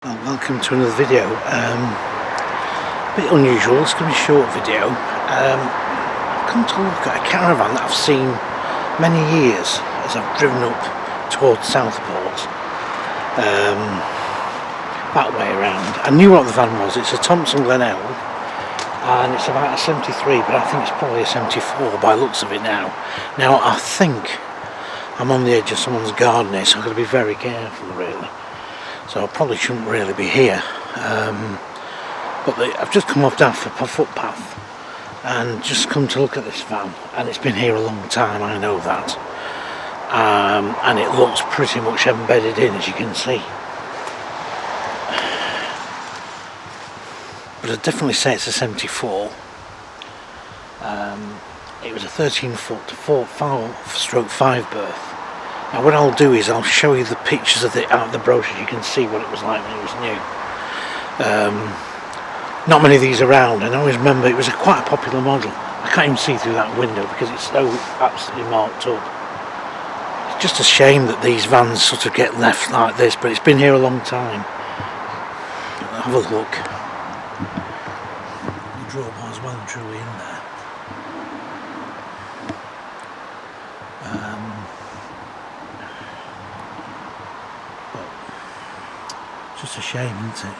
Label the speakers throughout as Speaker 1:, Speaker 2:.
Speaker 1: Well, welcome to another video. A bit unusual, it's going to be a short video. I've come to look at a caravan that I've seen many years as I've driven up towards Southport, that way around. I knew what the van was. It's a Thomson Glenelg and it's about a 73, but I think it's probably a 74 by the looks of it now. Now I think I'm on the edge of someone's garden here, so I've got to be very careful really. So I probably shouldn't really be here, but I've just come off down a footpath and just come to look at this van, and it's been here a long time, I know that, and it looks pretty much embedded in, as you can see. But I'd definitely say it's a 74. It was a 13-foot 4/5 berth. Now what I'll do is I'll show you the pictures of out of the brochure. You can see what it was like when it was new. Not many of these around, and I always remember it was quite a popular model. I can't even see through that window because it's so absolutely marked up. It's just a shame that these vans sort of get left like this, but it's been here a long time. Have a look. The drawbar's well and truly in there. Just a shame, isn't it?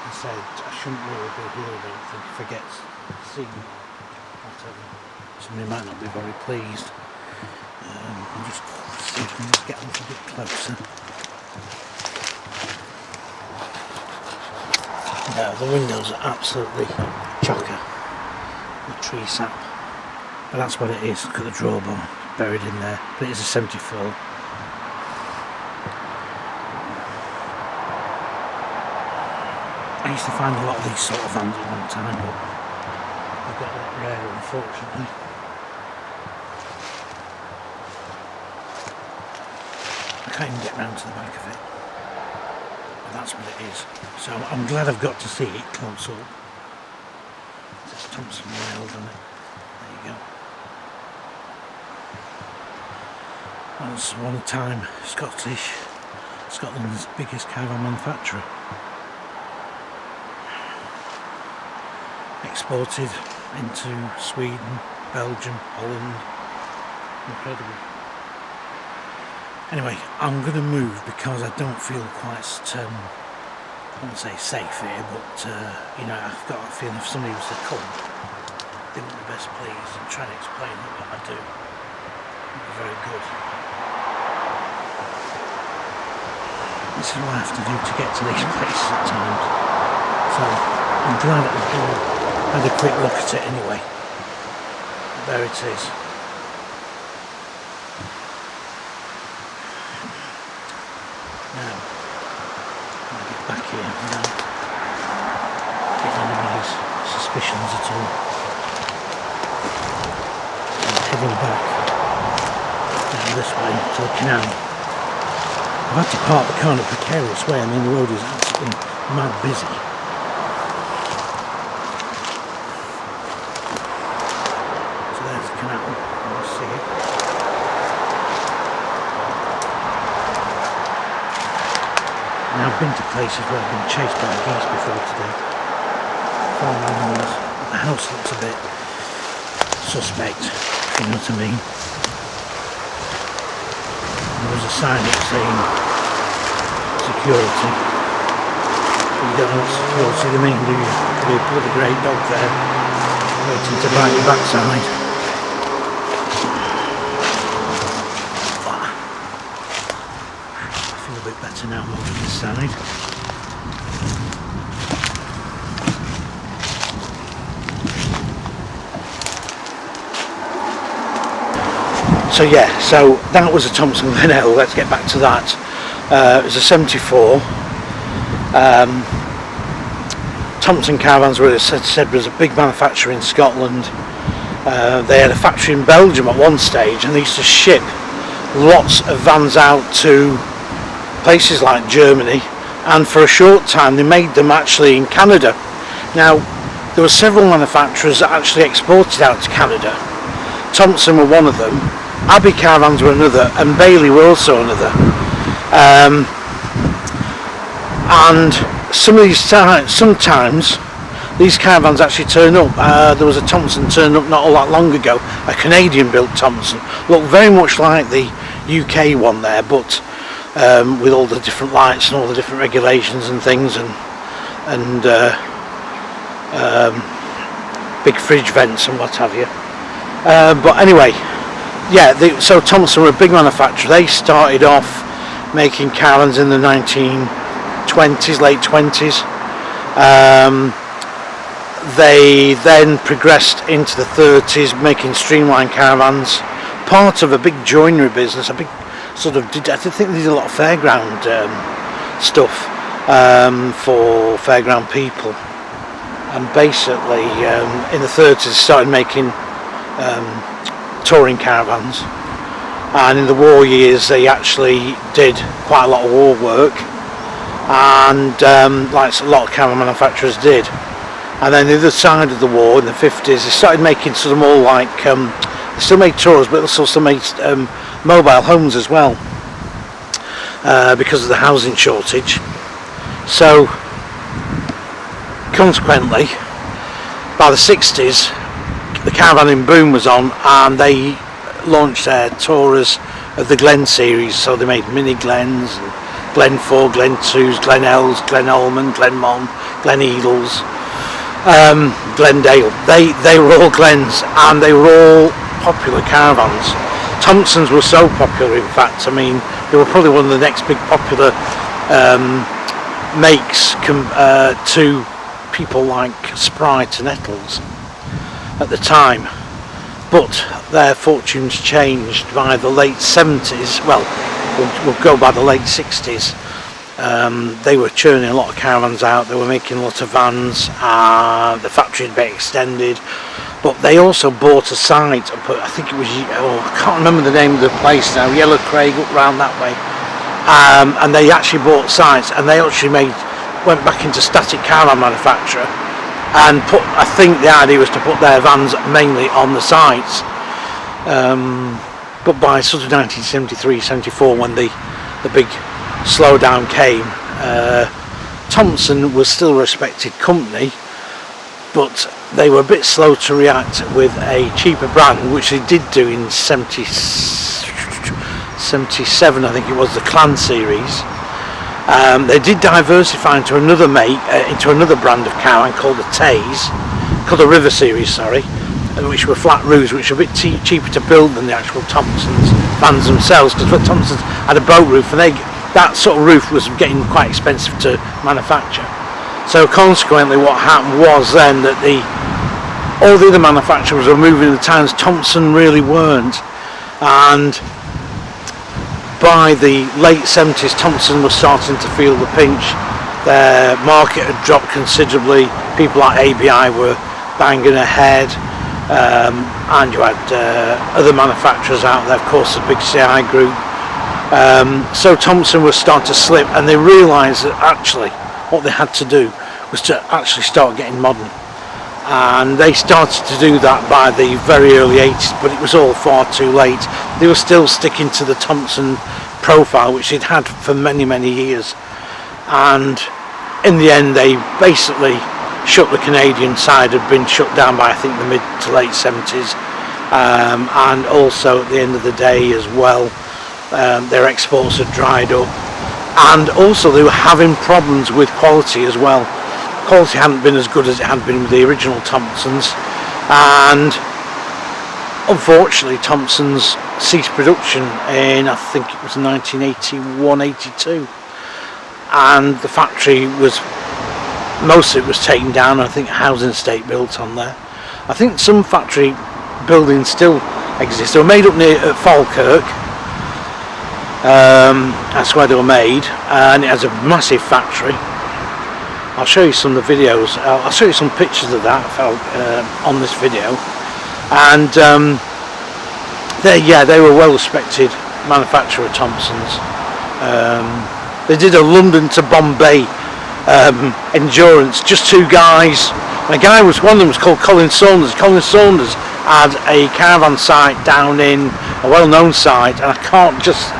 Speaker 1: I said I shouldn't really be here, I don't think, if I get seen, whatever. Somebody might not be very pleased. I'll just see if I can just get a little bit closer. No, the windows are absolutely chocker. The tree sap. But that's what it is. Look at the drawbar buried in there. But it is a 74. I used to find a lot of these sort of vans at one time, but they've got a lot rarer, unfortunately. I can't even get round to the back of it, but that's what it is. So I'm glad I've got to see it close up. There's Thomson Glenelg on it. There you go. Once upon a time, Scotland's biggest caravan manufacturer. Exported into Sweden, Belgium, Holland. Incredible. Anyway, I'm going to move because I don't feel quite, I won't say safe here, but you know, I've got a feeling if somebody was to come, they wouldn't be best pleased and try to explain what I do. It would be very good. This is what I have to do to get to these places at times. So I'm glad I've had a quick look at it anyway. There it is. Now, I'll get back here without getting anybody's suspicions at all. I'm heading back down this way to the canal. I've had to park the car in a precarious way. I mean, the road is absolutely mad busy. Now I've been to places where I've been chased by geese before today. Farm animals. The house looks a bit suspect, if you know what I mean. There was a sign up saying security. You don't know what security they mean, do you? You put a great dog there waiting to bite your backside. A bit better now, more to this side. So yeah, so that was a Thomson Glenelg. Let's get back to that. It was a 74. Thompson caravans were, as I said, was a big manufacturer in Scotland. They had a factory in Belgium at one stage, and they used to ship lots of vans out to places like Germany, and for a short time they made them actually in Canada. Now there were several manufacturers that actually exported out to Canada. Thompson were one of them, Abbey Caravans were another, and Bailey were also another. And sometimes these caravans actually turn up. There was a Thompson turned up not all that long ago, a Canadian built Thompson, looked very much like the UK one there, but with all the different lights and all the different regulations and things, and big fridge vents and what have you. But anyway, yeah, so Thompson were a big manufacturer. They started off making caravans in the 1920s, late 20s. They then progressed into the 30s, making streamlined caravans, part of a big joinery business, a big sort of, I think they did a lot of fairground stuff for fairground people. And basically in the 30s they started making touring caravans, and in the war years they actually did quite a lot of war work, and like a lot of caravan manufacturers did. And then the other side of the war, in the 50s, they started making sort of more like, they still made tours, but they also made mobile homes as well, because of the housing shortage. So consequently, by the 60s, the caravanning boom was on, and they launched their tourers of the Glen series. So they made mini Glens, and Glen 4, Glen 2s, Glenelgs, Glen Ulman, Glen Mon, Glen Eagles, Glendale. They were all Glens, and they were all popular caravans. Thompsons were so popular, in fact, I mean, they were probably one of the next big popular makes to people like Sprite and Eccles at the time. But their fortunes changed by the late 70s. Well, we'll go by the late 60s. They were churning a lot of caravans out, they were making a lot of vans, the factory had been extended, but they also bought a site, I think it was, I can't remember the name of the place now, Yellow Craig, up round that way, and they actually bought sites, and they actually went back into static caravan manufacture, and I think the idea was to put their vans mainly on the sites, but by sort of 1973-74, when the big slowdown came, Thompson was still a respected company, but they were a bit slow to react with a cheaper brand, which they did do in 77, I think it was, the Clan series. They did diversify into another brand of caravan called the the River series, sorry, which were flat roofs, which were a bit cheaper to build than the actual Thompson's vans themselves, because Thompson's had a boat roof, and that sort of roof was getting quite expensive to manufacture. So consequently what happened was then that all the other manufacturers were moving in the towns, Thompson really weren't, and by the late 70s Thompson was starting to feel the pinch. Their market had dropped considerably, people like ABI were banging ahead, and you had other manufacturers out there, of course the big CI group. So Thompson was starting to slip, and they realised that actually what they had to do was to actually start getting modern, and they started to do that by the very early 80s, but it was all far too late. They were still sticking to the Thompson profile, which they'd had for many years, and in the end they basically shut the Canadian side, had been shut down by I think the mid to late 70s, and also at the end of the day as well, their exports had dried up, and also they were having problems with quality as well. Quality hadn't been as good as it had been with the original Thompsons, and unfortunately Thompsons ceased production in, I think it was 1981-82, and the factory was, most of it was taken down. I think a housing estate built on there. I think some factory buildings still exist. They were made up near Falkirk. That's where they were made, and it has a massive factory. I'll show you some of the videos. I'll show you some pictures of that on this video. And they were well respected manufacturer, Thompsons. They did a London to Bombay endurance, just two guys. And one of them was called Colin Saunders. Colin Saunders had a caravan site down in a well-known site, and I can't just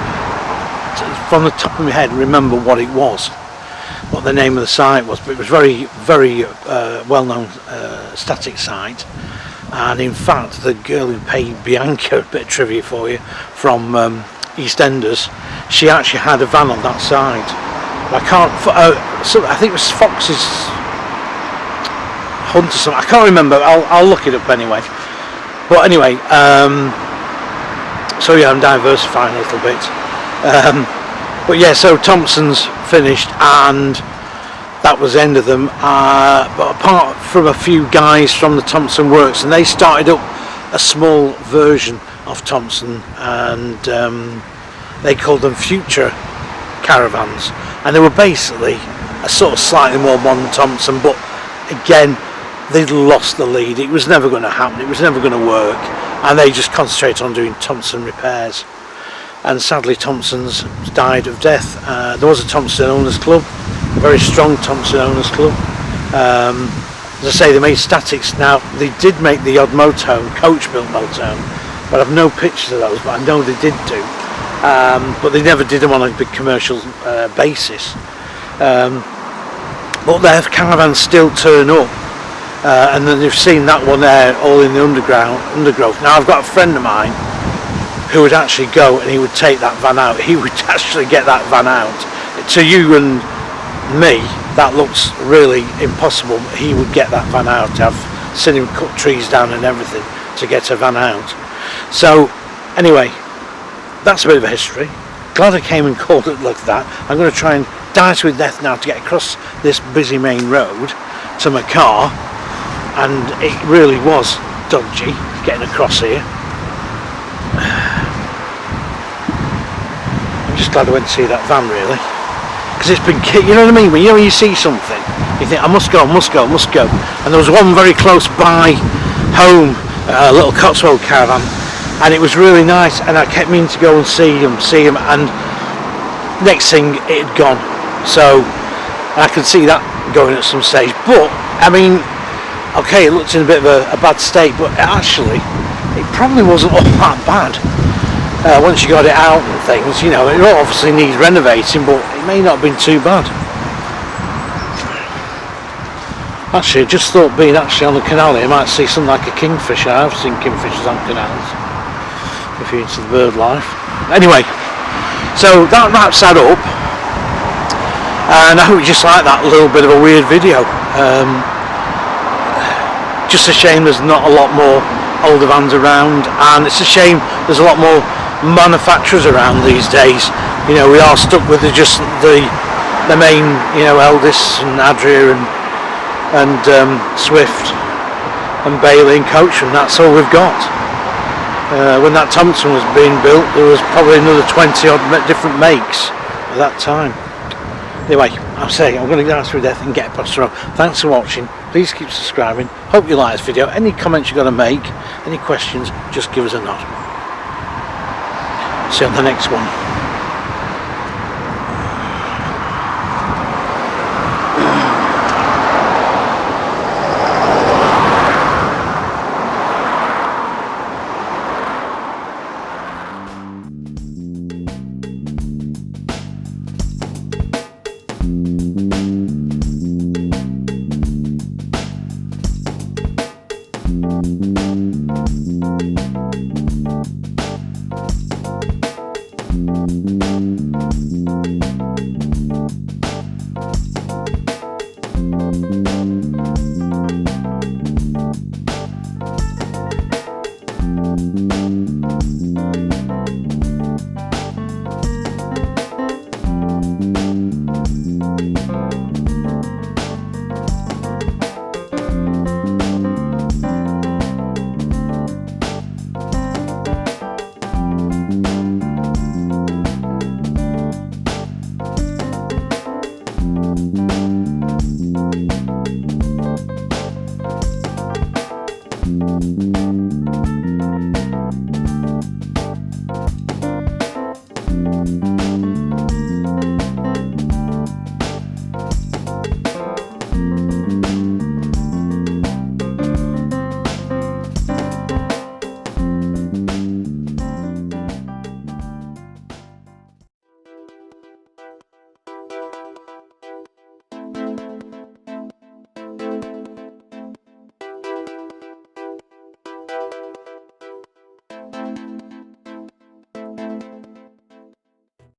Speaker 1: from the top of my head remember what it was, what the name of the site was, but it was very, very well-known static site. And in fact, the girl who paid Bianca, a bit of trivia for you, from EastEnders, she actually had a van on that side. I can't. I think it was Fox's Hunt or something. I can't remember. I'll look it up anyway. But anyway, so yeah, I'm diversifying a little bit. But yeah, so Thompson's finished, and that was the end of them. But apart from a few guys from the Thompson works, and they started up a small version of Thompson, and they called them Future Caravans, and they were basically a sort of slightly more modern Thompson, but again, they'd lost the lead. It was never going to happen. It was never going to work, and they just concentrated on doing Thompson repairs. And sadly, Thompson's died of death. There was a Thompson Owners Club, a very strong Thompson Owners Club. As I say, they made statics. Now, they did make the odd motorhome, coach-built motorhome, but I've no pictures of those, but I know they did do. But they never did them on a big commercial basis. But their caravans still turn up. And then you've seen that one there, all in the undergrowth. Now, I've got a friend of mine who would actually go and he would take that van out. He would actually get that van out. To you and me, that looks really impossible. He would get that van out. I've seen him cut trees down and everything to get a van out. So anyway, that's a bit of a history. Glad I came and called it like that. I'm going to try and die to death now to get across this busy main road to my car, and it really was dodgy getting across here. I'm just glad I went to see that van, really, because it's been, you know what I mean, when you see something you think I must go, and there was one very close by home, a little Cotswold caravan, and it was really nice, and I kept meaning to go and see him, and next thing it had gone. So I could see that going at some stage, but I mean, okay, it looked in a bit of a bad state, but actually it probably wasn't all that bad. Once you got it out and things, you know, it obviously needs renovating, but it may not have been too bad. Actually, I just thought, being actually on the canal here, I might see something like a kingfisher. I've seen kingfishers on canals, if you're into the bird life. Anyway, so that wraps that up, and I hope you just like that little bit of a weird video. Just a shame there's not a lot more older vans around, and it's a shame there's a lot more manufacturers around these days. You know, we are stuck with just the main, you know, Eldis and Adria and Swift and Bailey and Coachman. That's all we've got. When that Thompson was being built, there was probably another 20 odd different makes at that time. Anyway, I'm saying I'm going to go out through death and get across the road. Thanks for watching. Please keep subscribing. Hope you like this video. Any comments you've got to make, any questions, just give us a nod. See you on the next one.